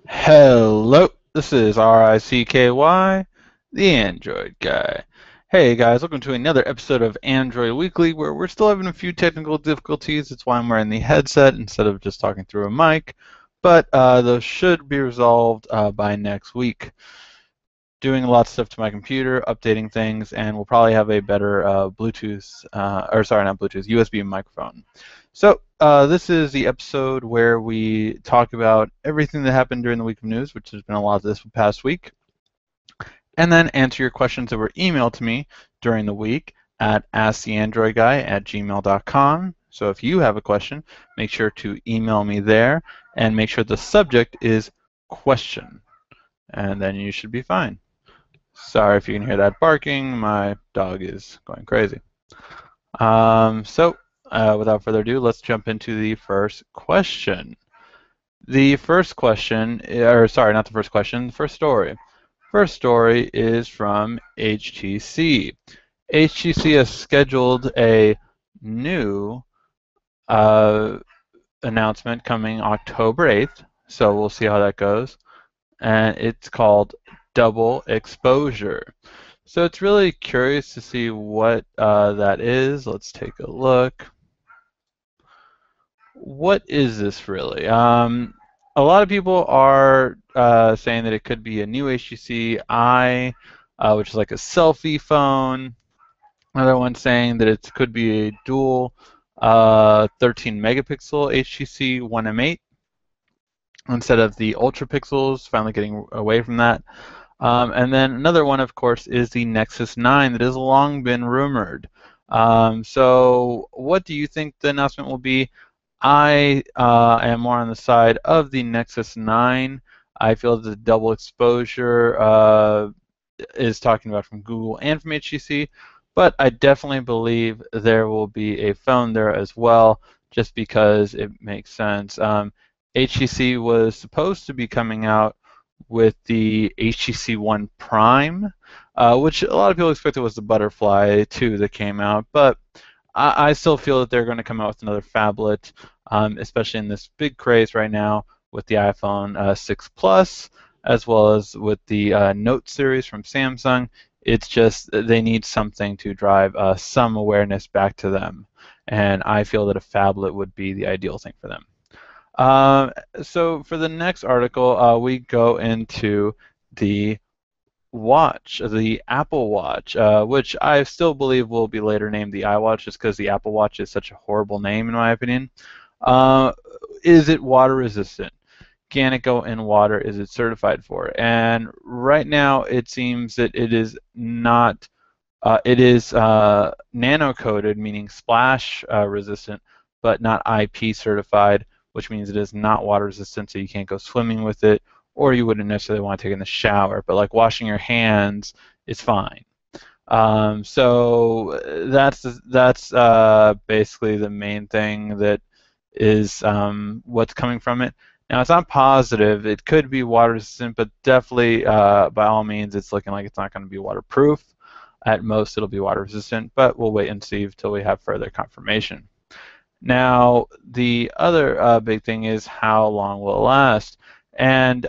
Hello, this is RICKY, the Android guy. Hey guys, welcome to another episode of Android Weekly where we're still having a few technical difficulties. That's why I'm wearing the headset instead of just talking through a mic. But those should be resolved by next week. Doing a lot of stuff to my computer, updating things, and we'll probably have a better Bluetooth, or sorry, not Bluetooth, USB microphone. So this is the episode where we talk about everything that happened during the week of news, which has been a lot this past week, and then answer your questions that were emailed to me during the week at asktheandroidguy@gmail.com. So if you have a question, make sure to email me there, and make sure the subject is question, and then you should be fine. Sorry if you can hear that barking. My dog is going crazy. Without further ado, let's jump into the first question. The first question, or sorry, not the first question, the first story. First story is from HTC. HTC has scheduled a new announcement coming October 8th, so we'll see how that goes. And it's called Double Exposure. So it's really curious to see what that is. Let's take a look. What is this really? A lot of people are saying that it could be a new HTC i, which is like a selfie phone. Another one saying that it could be a dual 13 megapixel HTC One M8 instead of the ultra pixels, finally getting away from that. And then another one, of course, is the Nexus 9 that has long been rumored. So what do you think the announcement will be? I am more on the side of the Nexus 9. I feel that the double exposure is talking about from Google and from HTC, but I definitely believe there will be a phone there as well, just because it makes sense. HTC was supposed to be coming out with the HTC One Prime, which a lot of people expected was the Butterfly 2 that came out, but I still feel that they're going to come out with another phablet, especially in this big craze right now with the iPhone 6 Plus, as well as with the Note series from Samsung. It's just they need something to drive some awareness back to them, and I feel that a phablet would be the ideal thing for them. So for the next article, we go into the watch, the Apple Watch, which I still believe will be later named the iWatch, just because the Apple Watch is such a horrible name in my opinion. Uh, is it water resistant? Can it go in water? Is it certified for it? And right now, it seems that it is not. It is nano coated, meaning splash resistant, but not IP certified, which means it is not water resistant, so you can't go swimming with it, or you wouldn't necessarily want to take it in the shower. But like washing your hands is fine. So that's basically the main thing that is what's coming from it. Now it's not positive. It could be water resistant, but definitely by all means, it's looking like it's not going to be waterproof. At most, it'll be water resistant, but we'll wait and see until we have further confirmation. Now, the other big thing is how long will it last? And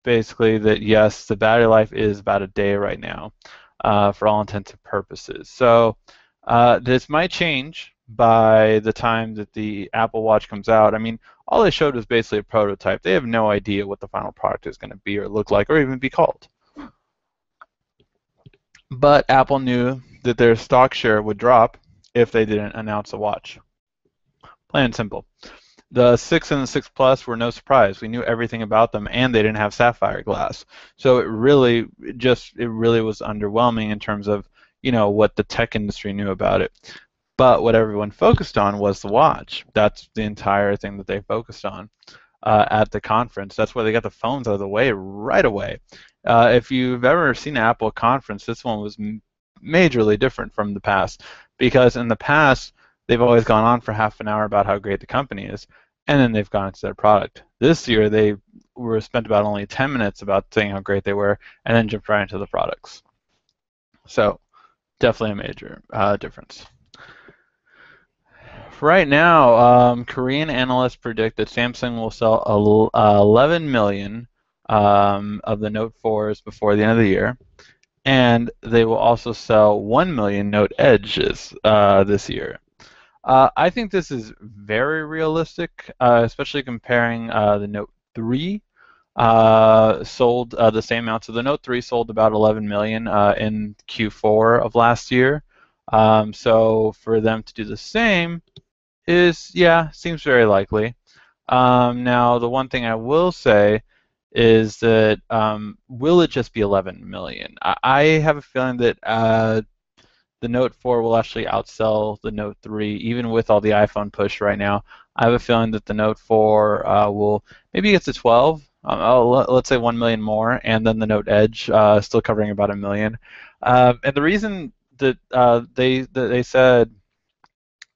basically that yes, the battery life is about a day right now for all intents and purposes. So this might change by the time that the Apple Watch comes out. I mean, all they showed was basically a prototype. They have no idea what the final product is going to be or look like or even be called. But Apple knew that their stock share would drop if they didn't announce a watch. Plain and simple. The 6 and the 6 Plus were no surprise. We knew everything about them, and they didn't have sapphire glass. So it really was underwhelming in terms of what the tech industry knew about it. But what everyone focused on was the watch. That's the entire thing that they focused on at the conference. That's why they got the phones out of the way right away. If you've ever seen an Apple conference, this one was majorly different from the past, because in the past they've always gone on for half an hour about how great the company is, and then they've gone into their product. This year they were spent about only 10 minutes about saying how great they were, and then jumped right into the products. So definitely a major difference. Right now, Korean analysts predict that Samsung will sell 11 million of the Note 4s before the end of the year, and they will also sell 1 million Note Edges this year. I think this is very realistic, especially comparing the Note 3 sold the same amount. So the Note 3 sold about 11 million in Q4 of last year. So for them to do the same yeah, seems very likely. Now, the one thing I will say is that will it just be 11 million? I have a feeling that the Note 4 will actually outsell the Note 3, even with all the iPhone push right now. I have a feeling that the Note 4 will maybe get to 12. Let's say 1 million more, and then the Note Edge still covering about a million. And the reason that they said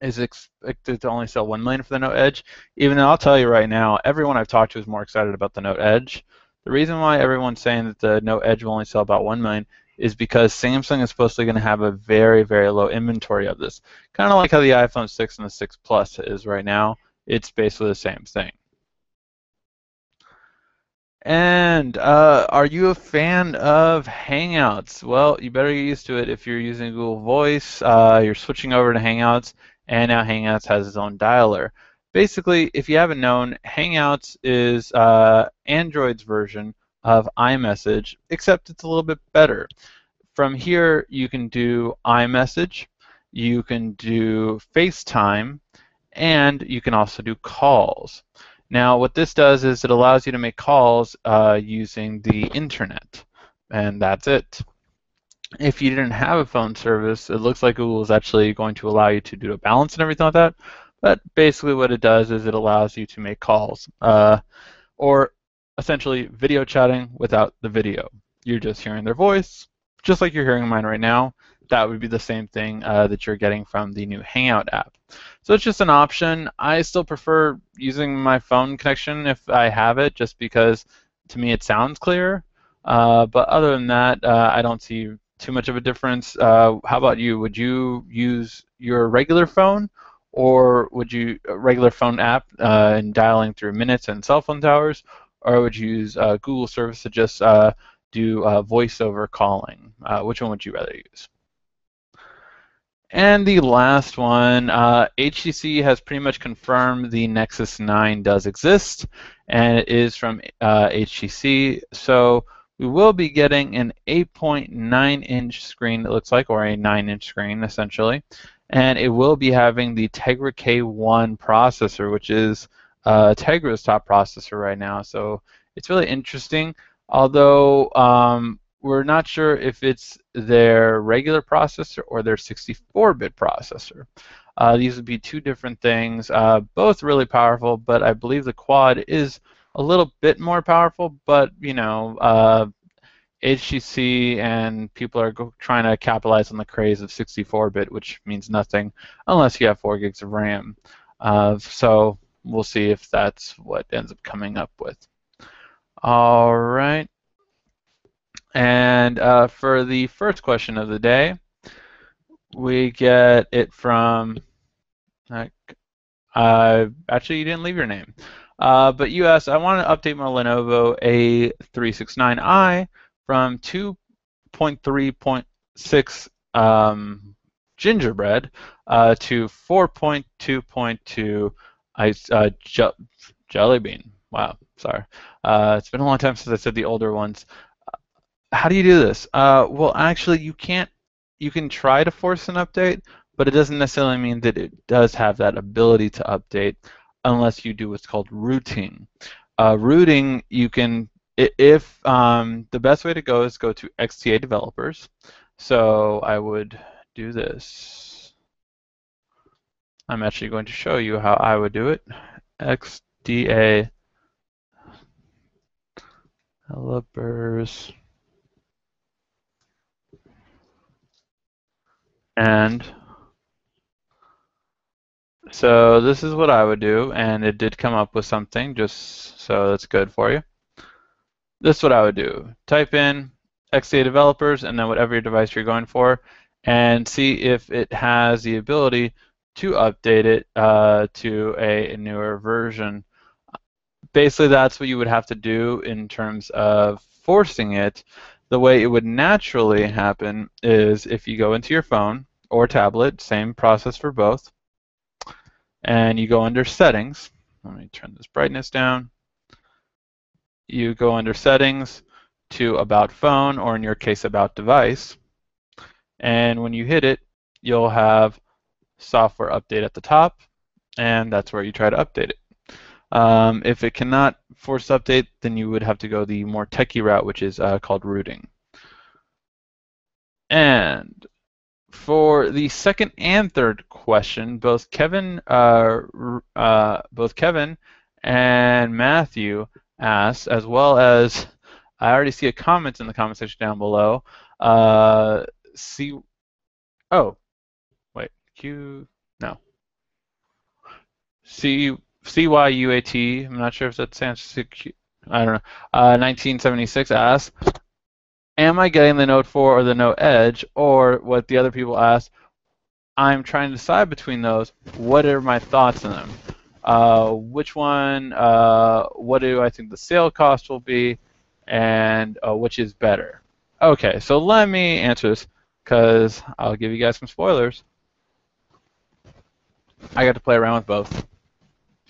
is expected to only sell 1 million for the Note Edge, even though I'll tell you right now, everyone I've talked to is more excited about the Note Edge. The reason why everyone's saying that the Note Edge will only sell about 1 million is because Samsung is supposed to going to have a very, very low inventory of this. Kind of like how the iPhone 6 and the 6 Plus is right now. It's basically the same thing. And are you a fan of Hangouts? Well, you better get used to it if you're using Google Voice. You're switching over to Hangouts, and now Hangouts has its own dialer. Basically, if you haven't known, Hangouts is Android's version of iMessage, except it's a little bit better. From here, you can do iMessage, you can do FaceTime, and you can also do calls. Now, what this does is it allows you to make calls using the internet, and that's it. If you didn't have a phone service, it looks like Google is actually going to allow you to do a balance and everything like that. But basically what it does is it allows you to make calls, or essentially video chatting without the video. You're just hearing their voice, just like you're hearing mine right now. That would be the same thing that you're getting from the new Hangout app. So it's just an option. I still prefer using my phone connection if I have it, just because to me it sounds clearer. But other than that, I don't see too much of a difference. How about you? Would you use your regular phone, or would you a regular phone app and dialing through minutes and cell phone towers, or would you use Google service to just do voice over calling? Which one would you rather use? And the last one, HTC has pretty much confirmed the Nexus 9 does exist, and it is from HTC. So we will be getting an 8.9-inch screen, it looks like, or a 9-inch screen, essentially. And it will be having the Tegra K1 processor, which is Tegra's top processor right now. So it's really interesting, although we're not sure if it's their regular processor or their 64-bit processor. These would be two different things, both really powerful, but I believe the quad is a little bit more powerful, but you know, HTC and people are trying to capitalize on the craze of 64-bit, which means nothing unless you have 4 gigs of RAM. So we'll see if that's what ends up coming up with. All right. And for the first question of the day, we get it from, actually you didn't leave your name, but you asked, I want to update my Lenovo A369i from 2.3.6 gingerbread to 4.2.2 jelly bean. Wow, sorry. It's been a long time since I said the older ones. How do you do this? Well, actually, you can't. You can try to force an update, but it doesn't necessarily mean that it does have that ability to update unless you do what's called rooting. Rooting, you can, if the best way to go is go to XDA developers. So I would do this. I'm actually going to show you how I would do it. XDA developers. And so this is what I would do, and it did come up with something, just so that's good for you. This is what I would do. Type in XDA developers and then whatever your device you're going for, and see if it has the ability to update it to a newer version. Basically, that's what you would have to do in terms of forcing it. The way it would naturally happen is if you go into your phone or tablet, same process for both, and you go under settings. Let me turn this brightness down. You go under settings to about phone, or in your case, about device. And when you hit it, you'll have software update at the top, and that's where you try to update it. If it cannot force update, then you would have to go the more techie route, which is called rooting. And for the second and third question, both Kevin and Matthew asked, as well as I already see a comment in the comment section down below. CYUAT, I'm not sure if that stands for, I don't know, 1976 asks, am I getting the Note 4 or the Note Edge? Or what the other people asked, I'm trying to decide between those. What are my thoughts on them? Which one, what do I think the sale cost will be, and which is better? Okay, so let me answer this, because I'll give you guys some spoilers. I got to play around with both.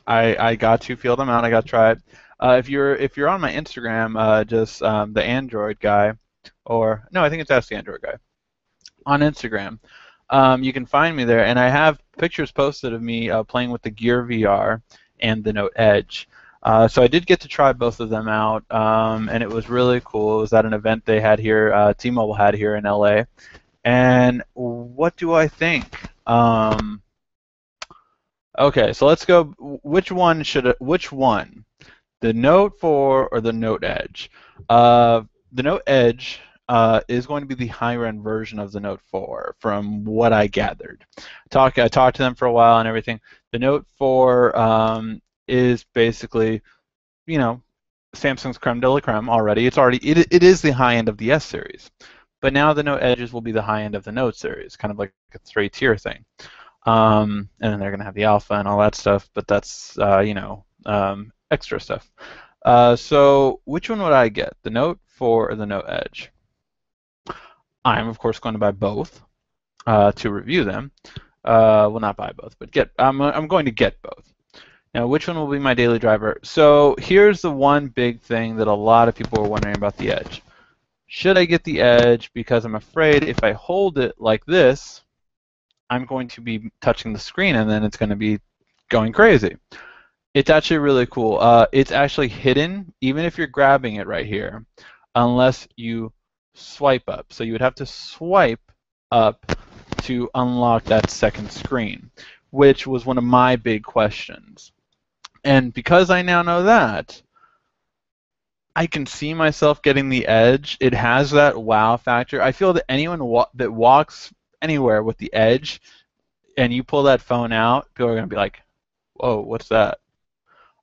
I got to feel them out. I got to try it. If you're on my Instagram, just the Android guy, or no, I think it's Ask the Android Guy on Instagram. You can find me there, and I have pictures posted of me playing with the Gear VR and the Note Edge. So I did get to try both of them out, and it was really cool. It was at an event they had here, T-Mobile had here in LA. And what do I think? Okay, so let's go. Which one? The Note 4 or the Note Edge? The Note Edge is going to be the higher-end version of the Note 4, from what I gathered. I talked to them for a while and everything. The Note 4 is basically, you know, Samsung's creme de la creme already. It is the high end of the S series, but now the Note Edges will be the high end of the Note series, kind of like a three-tier thing. And then they're going to have the Alpha and all that stuff, but that's extra stuff. So which one would I get, the Note 4 or the Note Edge? I'm of course going to buy both to review them. Well, not buy both, but I'm going to get both. Now, which one will be my daily driver? So here's the one big thing that a lot of people are wondering about the Edge. Should I get the Edge? Because I'm afraid if I hold it like this, I'm going to be touching the screen and then it's going to be going crazy. It's actually really cool. It's actually hidden, even if you're grabbing it right here, unless you swipe up. So you would have to swipe up to unlock that second screen, which was one of my big questions. And because I now know that, I can see myself getting the Edge. It has that wow factor. I feel that anyone that walks anywhere with the Edge and you pull that phone out, people are going to be like, whoa, what's that?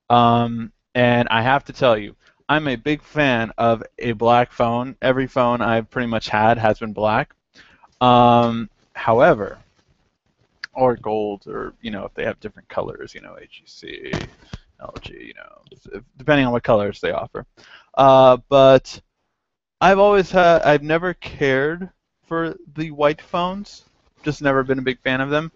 And I have to tell you, I'm a big fan of a black phone. Every phone I've pretty much had has been black. However, or gold, or if they have different colors, HTC, LG, depending on what colors they offer. But I've never cared for the white phones. Just never been a big fan of them.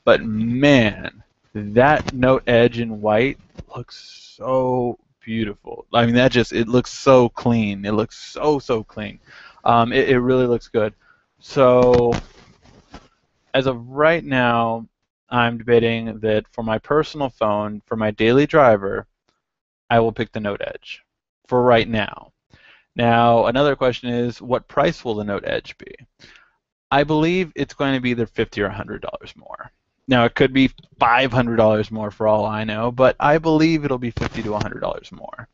But man, that Note Edge in white looks so beautiful. I mean, it looks so clean. It looks so clean. It really looks good. So as of right now, I'm debating that for my personal phone, for my daily driver, I will pick the Note Edge for right now. Now, another question is, what price will the Note Edge be? I believe it's going to be either $50 or $100 more. Now, it could be $500 more for all I know, but I believe it'll be $50 to $100 more.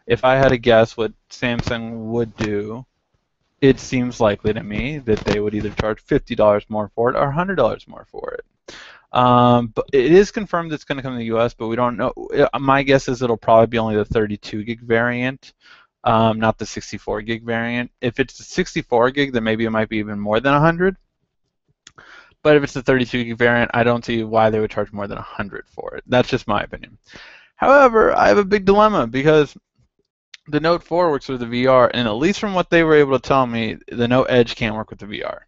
If I had to guess what Samsung would do, it seems likely to me that they would either charge $50 more for it or $100 more for it. But it is confirmed it's going to come to the U.S., but we don't know. My guess is it'll probably be only the 32 gig variant, not the 64 gig variant. If it's the 64 gig, then maybe it might be even more than 100. But if it's the 32 gig variant, I don't see why they would charge more than 100 for it. That's just my opinion. However, I have a big dilemma because the Note 4 works with the VR, and at least from what they were able to tell me, the Note Edge can't work with the VR.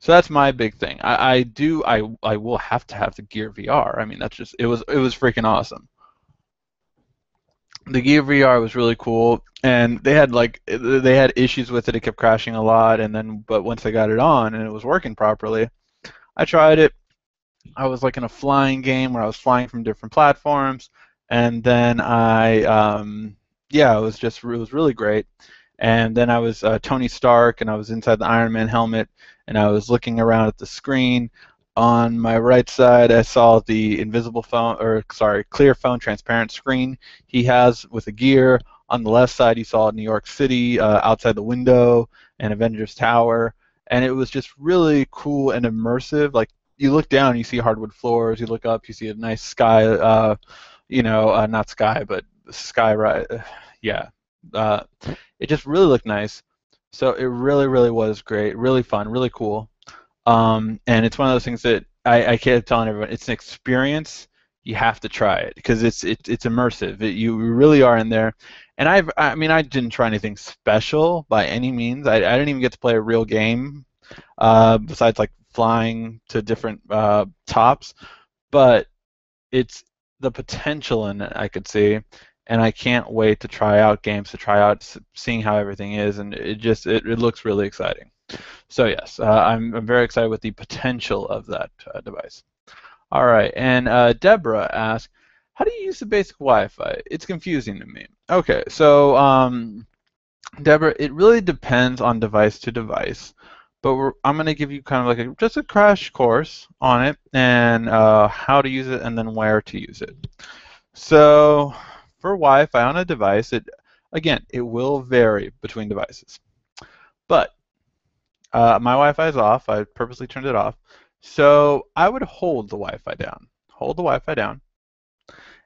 So that's my big thing. I will have to have the Gear VR. I mean, that's just it was freaking awesome. The Gear VR was really cool, and they had issues with it. It kept crashing a lot, and then but once I got it on and it was working properly, I tried it. I was like in a flying game where I was flying from different platforms, and then yeah, it was really great. And then I was Tony Stark, and I was inside the Iron Man helmet, and I was looking around at the screen. On my right side, I saw the invisible phone, or sorry, clear phone, transparent screen he has with a gear. On the left side, you saw New York City outside the window and Avengers Tower, and it was just really cool and immersive. Like you look down, you see hardwood floors. You look up, you see a nice sky. Not sky, but sky. Right? Yeah. Uh, it just really looked nice. So it really, really was great. Really fun. Really cool. And it's one of those things that I kept telling everyone. It's an experience. You have to try it because it's immersive. You really are in there. And I mean, I didn't try anything special by any means. I didn't even get to play a real game besides like flying to different tops. But it's the potential in it I could see, and I can't wait to try out games, to try out seeing how everything is, and it looks really exciting. So yes, I'm very excited with the potential of that device. All right, and Deborah asked, how do you use the basic Wi-Fi? It's confusing to me. Okay, so Deborah, it really depends on device to device, but I'm going to give you kind of like just a crash course on it and how to use it and then where to use it. So for Wi-Fi on a device, it will vary between devices, but my Wi-Fi is off. I purposely turned it off. So I would hold the Wi-Fi down. Hold the Wi-Fi down.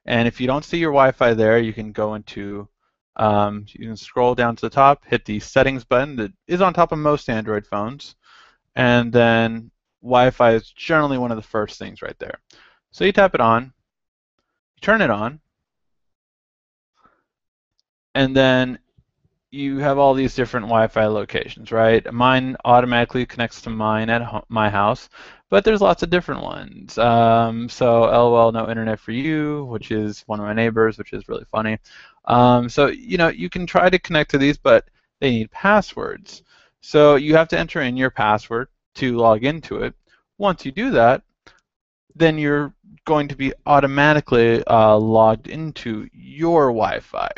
And if you don't see your Wi-Fi there, you can go into, you can scroll down to the top, hit the settings button that is on top of most Android phones. And then Wi-Fi is generally one of the first things right there. So you tap it on, you turn it on, and then you have all these different Wi-Fi locations, right? Mine automatically connects to mine at my house, but there's lots of different ones. So LOL, no internet for you, which is one of my neighbors, which is really funny. So you can try to connect to these, but they need passwords. So you have to enter in your password to log into it. Once you do that, then you're going to be automatically logged into your Wi-Fi.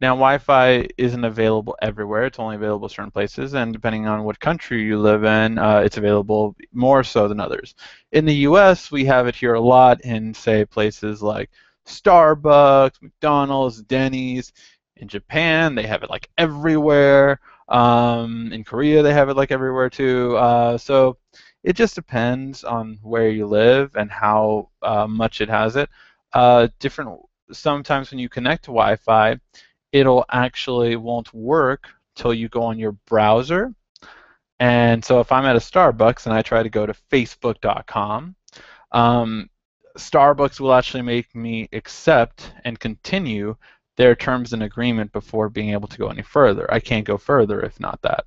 Now, Wi-Fi isn't available everywhere. It's only available in certain places, and depending on what country you live in, it's available more so than others. In the U.S., we have it here a lot in, say, places like Starbucks, McDonald's, Denny's. In Japan, they have it like everywhere. In Korea, they have it like everywhere too. So it just depends on where you live and how much it has it. Sometimes when you connect to Wi-Fi, it'll actually won't work till you go on your browser. And so if I'm at a Starbucks and I try to go to facebook.com, Starbucks will actually make me accept and continue their terms and agreement before being able to go any further. I can't go further if not that.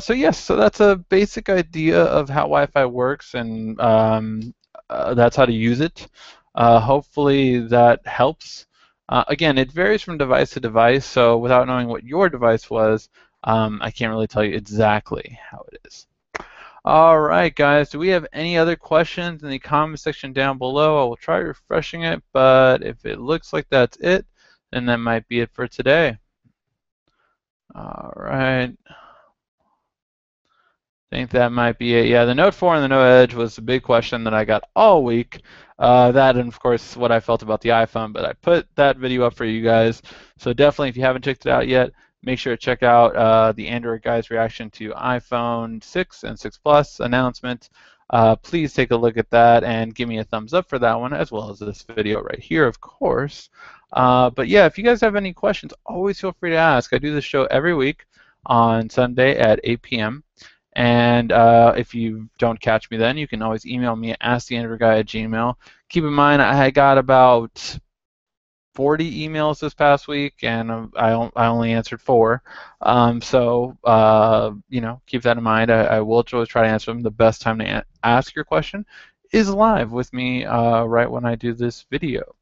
So yes, so that's a basic idea of how Wi-Fi works, and that's how to use it. Hopefully that helps. Again, it varies from device to device, so without knowing what your device was, I can't really tell you exactly how it is. All right, guys, do we have any other questions in the comment section down below? I will try refreshing it, but if it looks like that's it, then that might be it for today. All right. I think that might be it. Yeah, the Note 4 and the Note Edge was the big question that I got all week. That and, of course, what I felt about the iPhone, but I put that video up for you guys. So definitely, if you haven't checked it out yet, make sure to check out the Android guy's reaction to iPhone 6 and 6 Plus announcement. Please take a look at that and give me a thumbs up for that one, as well as this video right here, of course. But yeah, if you guys have any questions, always feel free to ask. I do this show every week on Sunday at 8 p.m. And if you don't catch me then, you can always email me at asktheandrewguy@gmail. Keep in mind, I got about 40 emails this past week, and I only answered 4. So keep that in mind. I will always try to answer them. The best time to ask your question is live with me right when I do this video.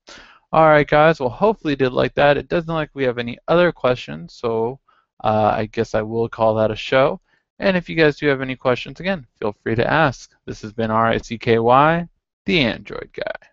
All right, guys. Well, hopefully you did like that. It doesn't look like we have any other questions, so I guess I will call that a show. And if you guys do have any questions, again, feel free to ask. This has been RICKY, the Android Guy.